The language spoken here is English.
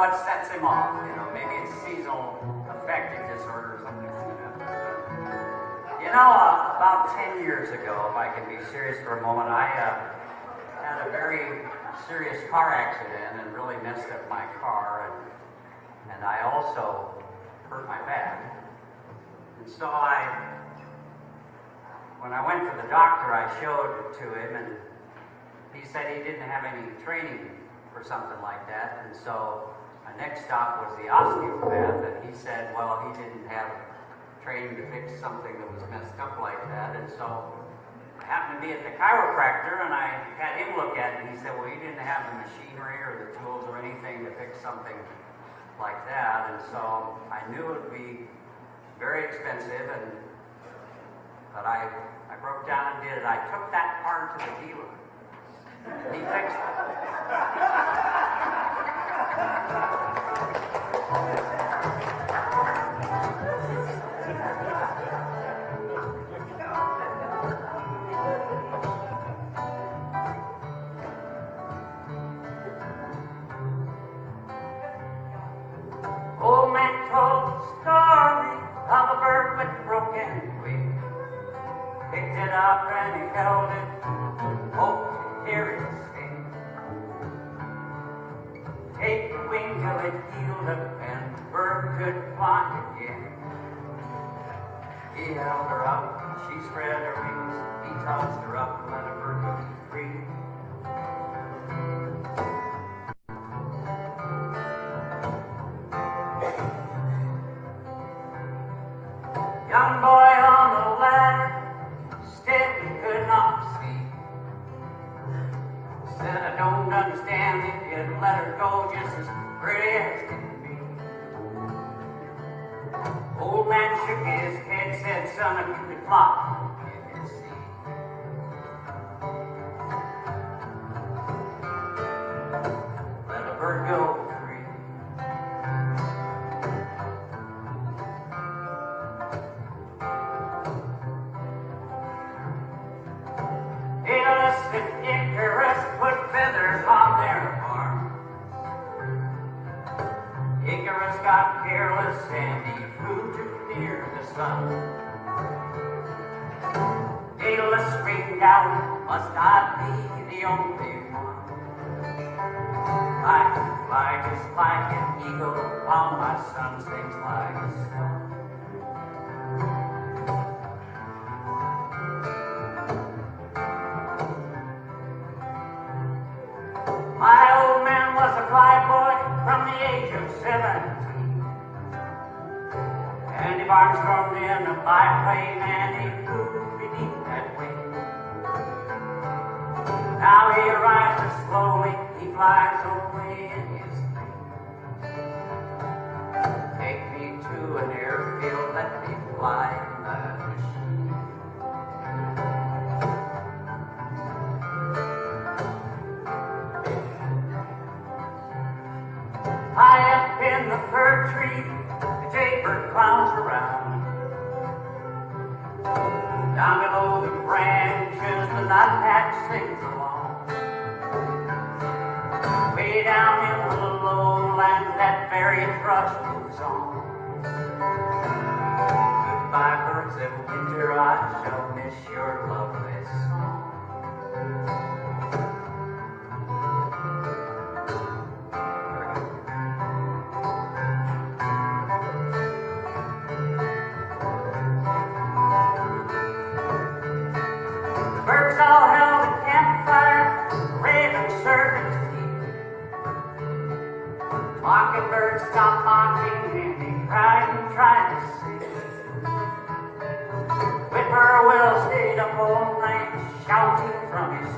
what sets him off. Maybe it's seasonal affective disorder or something like that. About 10 years ago, if I can be serious for a moment, I had a very serious car accident and really messed up my car, and I also hurt my back. And so when I went for the doctor, I showed it to him, and he said he didn't have any training for something like that. And so my next stop was the osteopath, and he said, well, he didn't have training to fix something that was messed up like that. And so I happened to be at the chiropractor, and I had him look at it, and he said, well, you didn't have the machinery or the tools or anything to fix something like that. And so I knew it would be very expensive, but I broke down and did it. I took that car to the dealer. He fixed it. Old man told the story of a bird with broken wings. Picked it up and he held it, hoped to hear it sing. Take the wing till it healed up and the bird could fly again. He held her up, she spread her wings. He tossed her up and let her bird go free. Young boy on the ladder, steadily could not see. Said, I don't understand if you'd let her go just as pretty as can be. Old man shook his head, said, son, if you could fly, you could see. Let a bird go free. Icarus put feathers on their arms. Icarus got careless and he flew too near the sun. Daedalus screamed out, must I be the only one? I can fly just like an eagle while my son sings like a swan. My old man was a flyboy from the age of 17. And he barnstormed in a biplane and he flew beneath that wing. Now he rises slowly, he flies away in his dream. Take me to an airfield, let me fly in that machine. High up in the fir tree, the jaybird clowns around. Down below the branches, the nuthatch sings along. Way down in the lowlands, that very thrush moves on. Goodbye, birds of winter, I shall miss your lovely song. Birds all held a campfire, ravens served to eat. Mockingbird stopped mocking and he cried and tried to sing. Whippoorwill stayed up all night, shouting from his